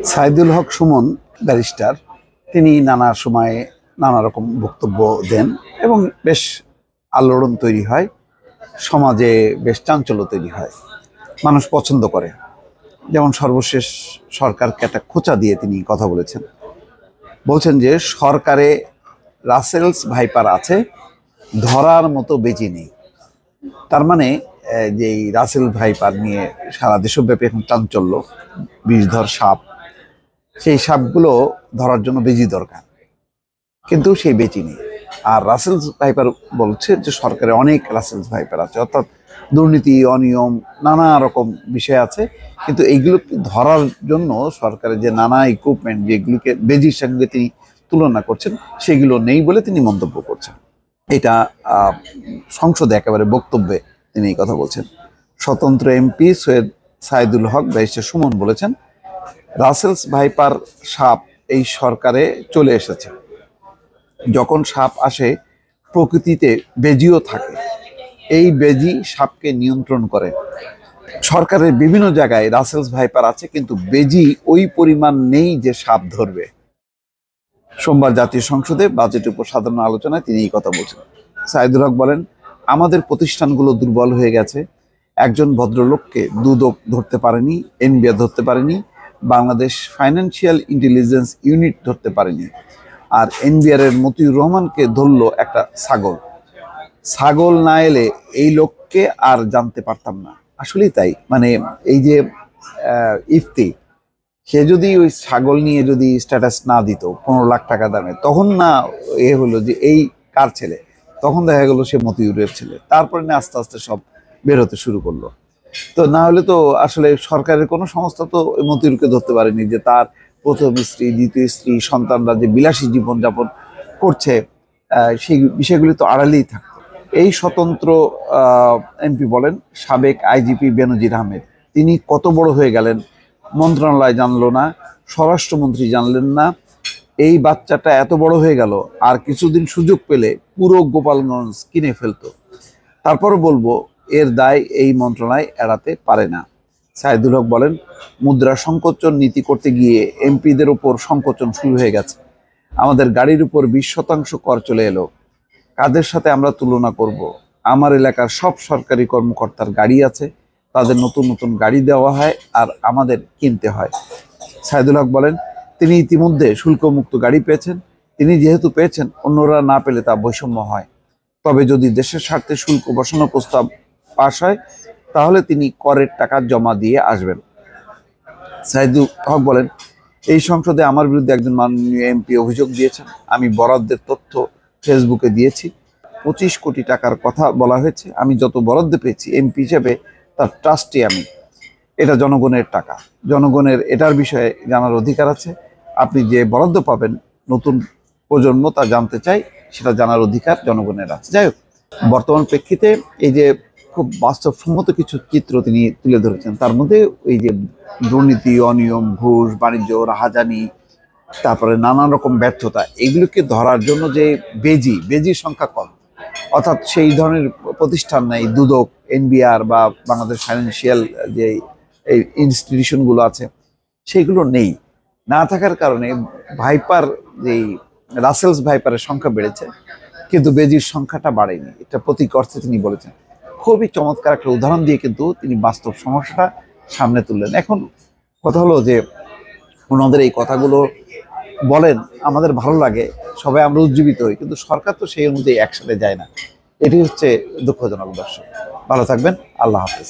সাইদুল হক Suman barrister তিনি নানা সময়ে নানা রকম বক্তব্য দেন এবং বেশ আলোড়ন তৈরি হয়, সমাজে বেশ চাঞ্চল্য তৈরি হয়, মানুষ পছন্দ করে। যেমন সর্বশেষ সরকারকে একটা খোঁচা দিয়ে তিনি কথা বলছেন যে সরকারে রাসেলস ভাইপার আছে, ধরার মতো বেঁচে নেই। তার মানে যে রাসেল ভাইপার নিয়ে সারা দেশব্যাপী এখন চাঞ্চল্য, বিষধর সাপ, সেই সাপগুলো ধরার জন্য বেজি দরকার, কিন্তু সেই বেজি নেই। আর রাসেলস ভাইপার বলছে যে সরকারে অনেক রাসেলস ভাইপার আছে, অর্থাৎ দুর্নীতি, অনিয়ম, নানা রকম বিষয় আছে, কিন্তু এইগুলোকে ধরার জন্য সরকারের যে নানা ইকুইপমেন্ট যেগুলিকে বেজির সঙ্গে তিনি তুলনা করছেন সেগুলো নেই বলে তিনি মন্তব্য করছেন। এটা সংসদে একেবারে বক্তব্যে তিনি এই কথা বলছেন। স্বতন্ত্র এমপি সৈয়দ সাইদুল হক ব্যারিস্টার সুমন বলেছেন, রাসেলস ভাইপার সাপ এই সরকারে চলে এসেছে। যখন সাপ আসে প্রকৃতিতে বেজিও থাকে, এই বেজি সাপকে নিয়ন্ত্রণ করে। সরকারের বিভিন্ন জায়গায় রাসেলস ভাইপার আছে, কিন্তু বেজি ওই পরিমাণ নেই যে সাপ ধরবে। সোমবার জাতীয় সংসদে বাজেটের উপর সাধারণ আলোচনায় তিনি এই কথা বলছেন। সাইদুল হক বলেন, আমাদের প্রতিষ্ঠানগুলো দুর্বল হয়ে গেছে। একজন ভদ্রলোককে দুদক ধরতে পারেনি, এনবিআর ধরতে পারেনি, বাংলাদেশ ফাইন্যান্সিয়াল ইন্টেলিজেন্স ইউনিট ধরতে পারেনি, আর এনবিআর এর মতিউর রহমানকে ধরলো একটা ছাগল। ছাগল না এলে এই লোককে আর জানতে পারতাম না। আসলেই তাই, মানে এই যে ইফতি, সে যদি ওই ছাগল নিয়ে যদি স্ট্যাটাস না দিত 15 লাখ টাকা দামে, তখন না হলো যে এই কার ছেলে, তখন দেখা গেল সে মতিউরের ছেলে। তারপরে না আস্তে আস্তে সব বের হতে শুরু করলো। তো না হলে তো আসলে সরকারের কোনো সংস্থা তো মতিউরকে ধরতে পারেনি যে তার প্রথম স্ত্রী, দ্বিতীয় স্ত্রী, সন্তানরা যে বিলাসী জীবনযাপন করছে, সেই বিষয়গুলি তো আড়ালেই থাকতো। এই স্বতন্ত্র এমপি বলেন, সাবেক আইজিপি বেনজির আহমেদ তিনি কত বড় হয়ে গেলেন, মন্ত্রণালয় জানলো না, স্বরাষ্ট্রমন্ত্রী জানলেন না। এই বাচ্চাটা এত বড় হয়ে গেল, আর কিছুদিন সুযোগ পেলে পুরো গোপালগঞ্জ কিনে ফেলতো। তারপরও বলবো, এর দায় এই মন্ত্রণালয় এড়াতে পারে না। সাইদুল হক বলেন, মুদ্রা সংকোচন নীতি করতে গিয়ে এমপিদের উপর সংকোচন শুরু হয়ে গেছে। আমাদের গাড়ির উপর 20% কর চলে এলো। কাদের সাথে আমরা তুলনা করব? আমার এলাকার সব সরকারি কর্মকর্তার গাড়ি আছে, তাদের নতুন নতুন গাড়ি দেওয়া হয় আর আমাদের কিনতে হয়। সাইদুল হক বলেন, তিনি ইতিমধ্যে শুল্কমুক্ত গাড়ি পেয়েছেন। তিনি যেহেতু পেয়েছেন, অন্যরা না পেলে তা বৈষম্য হয়। তবে যদি দেশের স্বার্থে শুল্ক বসানোর প্রস্তাব পাশ হয়, তাহলে তিনি করের টাকা জমা দিয়ে আসবেন। সাইদুল হক বলেন, এই সংসদে আমার বিরুদ্ধে একজন মাননীয় এমপি অভিযোগ দিয়েছেন, আমি বরাদ্দের তথ্য ফেসবুকে দিয়েছি। 25 কোটি টাকার কথা বলা হয়েছে। আমি যত বরাদ্দ পেয়েছি এমপি হিসেবে তার ট্রাস্টি আমি। এটা জনগণের টাকা, জনগণের এটার বিষয়ে জানার অধিকার আছে। আপনি যে বরাদ্দ পাবেন, নতুন প্রজন্ম তা জানতে চাই, সেটা জানার অধিকার জনগণের আছে। যাই হোক, বর্তমান প্রেক্ষিতে এই যে খুব বাস্তবসম্মত কিছু চিত্র তিনি তুলে ধরেছেন, তার মধ্যে এই যে দুর্নীতি, অনিয়ম, ঘুষ, বাণিজ্য, রাহাজানি, তারপরে নানান রকম ব্যর্থতা, এগুলোকে ধরার জন্য যে বেজির সংখ্যা কম, অর্থাৎ সেই ধরনের প্রতিষ্ঠান নাই, দুদক, এনবিআর বা বাংলাদেশ ফাইন্যান্সিয়াল যে এই ইনস্টিটিউশনগুলো আছে সেইগুলো নেই। না থাকার কারণে ভাইপার, যেই রাসেলস ভাইপারের সংখ্যা বেড়েছে, কিন্তু বেজির সংখ্যাটা বাড়েনি। এটা প্রতীক অর্থে তিনি বলেছেন। খুবই চমৎকার একটা উদাহরণ দিয়ে কিন্তু তিনি বাস্তব সমস্যাটা সামনে তুললেন। এখন কথা হলো যে ওনাদের এই কথাগুলো বলেন, আমাদের ভালো লাগে, সবাই আমরা উজ্জীবিত হই, কিন্তু সরকার তো সেই অনুযায়ী একসাথে যায় না। এটি হচ্ছে দুঃখজনক। দর্শক, ভালো থাকবেন। আল্লাহ হাফেজ।